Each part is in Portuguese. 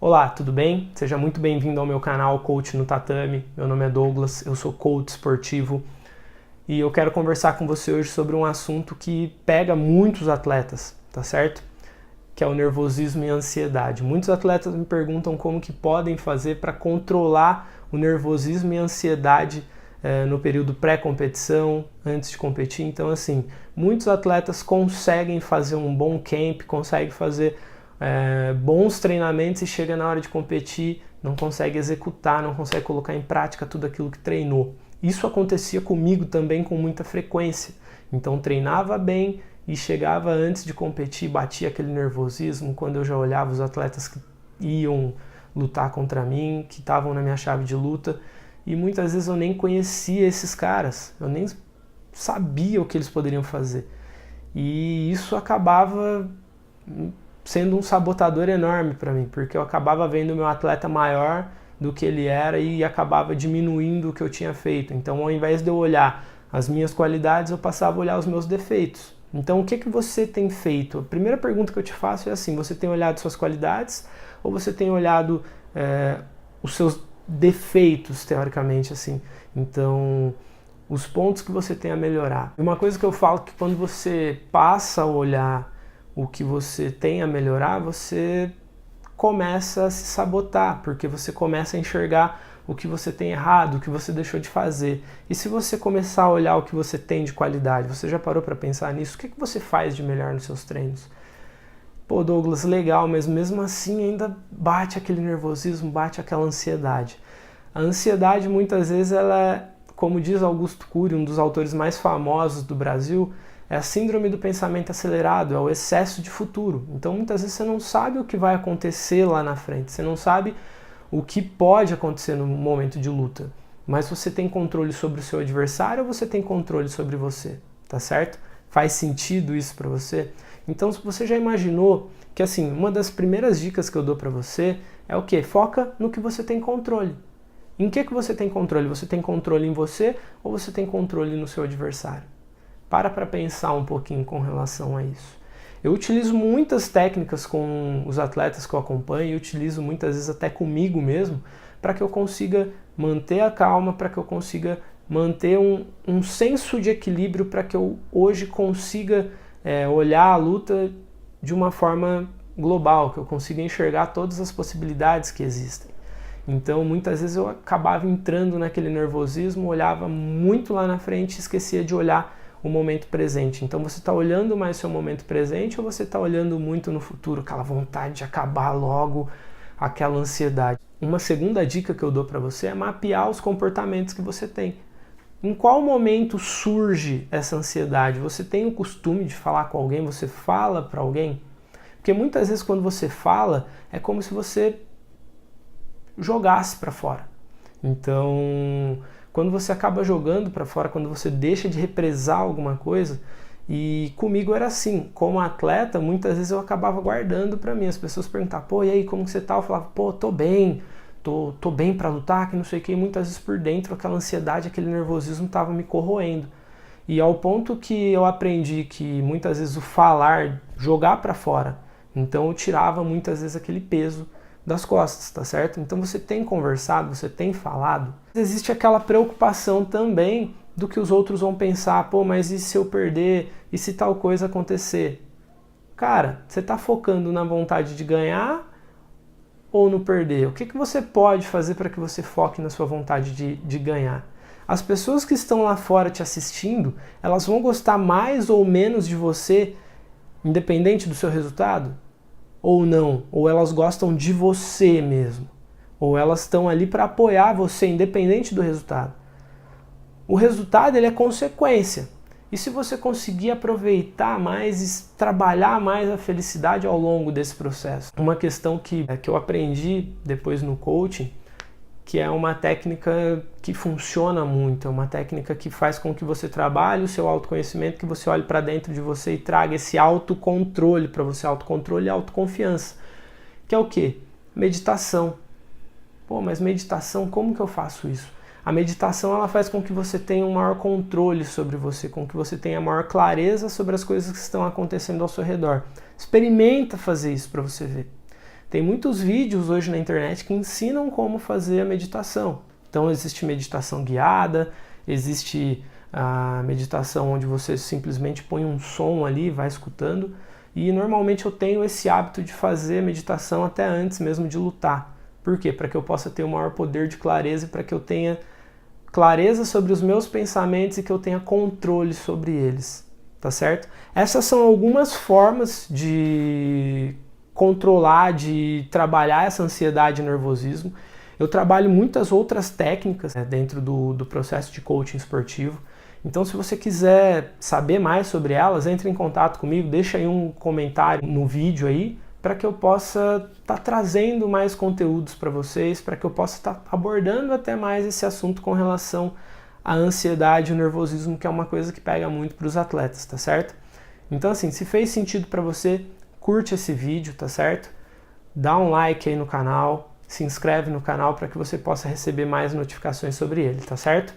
Olá, tudo bem? Seja muito bem-vindo ao meu canal Coach no Tatame. Meu nome é Douglas, eu sou coach esportivo e eu quero conversar com você hoje sobre um assunto que pega muitos atletas, tá certo? Que é o nervosismo e a ansiedade. Muitos atletas me perguntam como que podem fazer para controlar o nervosismo e a ansiedade no período pré-competição, antes de competir. Então, assim, muitos atletas conseguem fazer um bom camp, conseguem fazer bons treinamentos e chega na hora de competir, não consegue executar, não consegue colocar em prática tudo aquilo que treinou. Isso acontecia comigo também com muita frequência. Então treinava bem e chegava antes de competir, batia aquele nervosismo quando eu já olhava os atletas que iam lutar contra mim, que estavam na minha chave de luta, e muitas vezes eu nem conhecia esses caras, eu nem sabia o que eles poderiam fazer. E isso acabava sendo um sabotador enorme para mim, porque eu acabava vendo o meu atleta maior do que ele era e acabava diminuindo o que eu tinha feito. Então, ao invés de eu olhar as minhas qualidades, eu passava a olhar os meus defeitos. Então, o que você tem feito? A primeira pergunta que eu te faço é assim: você tem olhado suas qualidades ou você tem olhado os seus defeitos, teoricamente, assim? Então, os pontos que você tem a melhorar. E uma coisa que eu falo que quando você passa a olhar o que você tem a melhorar, você começa a se sabotar, porque você começa a enxergar o que você tem errado, o que você deixou de fazer. E se você começar a olhar o que você tem de qualidade, você já parou para pensar nisso? O que você faz de melhor nos seus treinos? Pô, Douglas, legal, mas mesmo assim ainda bate aquele nervosismo, bate aquela ansiedade. A ansiedade, muitas vezes, ela, como diz Augusto Cury, um dos autores mais famosos do Brasil, é a síndrome do pensamento acelerado, é o excesso de futuro. Então, muitas vezes você não sabe o que vai acontecer lá na frente, você não sabe o que pode acontecer no momento de luta, mas você tem controle sobre o seu adversário ou você tem controle sobre você, tá certo? Faz sentido isso para você? Então, se você já imaginou que, assim, uma das primeiras dicas que eu dou para você é o quê? Foca no que você tem controle. Em que você tem controle? Você tem controle em você ou você tem controle no seu adversário? Para pensar um pouquinho com relação a isso. Eu utilizo muitas técnicas com os atletas que eu acompanho, e utilizo muitas vezes até comigo mesmo, para que eu consiga manter a calma, para que eu consiga manter um senso de equilíbrio, para que eu hoje consiga olhar a luta de uma forma global, que eu consiga enxergar todas as possibilidades que existem. Então, muitas vezes eu acabava entrando naquele nervosismo, olhava muito lá na frente e esquecia de olhar o momento presente. Então, você está olhando mais seu momento presente ou você está olhando muito no futuro, aquela vontade de acabar logo, aquela ansiedade? Uma segunda dica que eu dou para você é mapear os comportamentos que você tem. Em qual momento surge essa ansiedade? Você tem o costume de falar com alguém? Você fala para alguém? Porque muitas vezes quando você fala, é como se você jogasse para fora. Então, quando você acaba jogando para fora, quando você deixa de represar alguma coisa, e comigo era assim, como atleta, muitas vezes eu acabava guardando para mim. As pessoas perguntavam, pô, e aí, como que você tá? Eu falava, pô, tô bem para lutar, que não sei o que, e muitas vezes por dentro aquela ansiedade, aquele nervosismo tava me corroendo. E ao ponto que eu aprendi que muitas vezes o falar, jogar para fora, então eu tirava muitas vezes aquele peso das costas, tá certo? Então você tem conversado, você tem falado. Existe aquela preocupação também do que os outros vão pensar, pô, mas e se eu perder? E se tal coisa acontecer? Cara, você tá focando na vontade de ganhar ou no perder? O que você pode fazer para que você foque na sua vontade de ganhar? As pessoas que estão lá fora te assistindo, elas vão gostar mais ou menos de você, independente do seu resultado? Ou não, ou elas gostam de você mesmo, ou elas estão ali para apoiar você, independente do resultado. O resultado ele é consequência, e se você conseguir aproveitar mais e trabalhar mais a felicidade ao longo desse processo. Uma questão que eu aprendi depois no coaching, que é uma técnica que funciona muito, é uma técnica que faz com que você trabalhe o seu autoconhecimento, que você olhe para dentro de você e traga esse autocontrole para você, autocontrole e autoconfiança, que é o quê? Meditação. Pô, mas meditação, como que eu faço isso? A meditação ela faz com que você tenha um maior controle sobre você, com que você tenha maior clareza sobre as coisas que estão acontecendo ao seu redor. Experimenta fazer isso para você ver. Tem muitos vídeos hoje na internet que ensinam como fazer a meditação. Então existe meditação guiada, existe a meditação onde você simplesmente põe um som ali e vai escutando. E normalmente eu tenho esse hábito de fazer meditação até antes mesmo de lutar. Por quê? Para que eu possa ter o maior poder de clareza e para que eu tenha clareza sobre os meus pensamentos e que eu tenha controle sobre eles, tá certo? Essas são algumas formas de controlar, de trabalhar essa ansiedade e nervosismo. Eu trabalho muitas outras técnicas dentro do processo de coaching esportivo. Então, se você quiser saber mais sobre elas, entre em contato comigo, deixa aí um comentário no vídeo aí, para que eu possa estar trazendo mais conteúdos para vocês, para que eu possa estar abordando até mais esse assunto com relação à ansiedade e o nervosismo, que é uma coisa que pega muito para os atletas, tá certo? Então, assim, se fez sentido para você, curte esse vídeo, tá certo? Dá um like aí no canal, se inscreve no canal para que você possa receber mais notificações sobre ele, tá certo?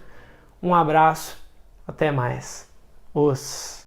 Um abraço, até mais. Os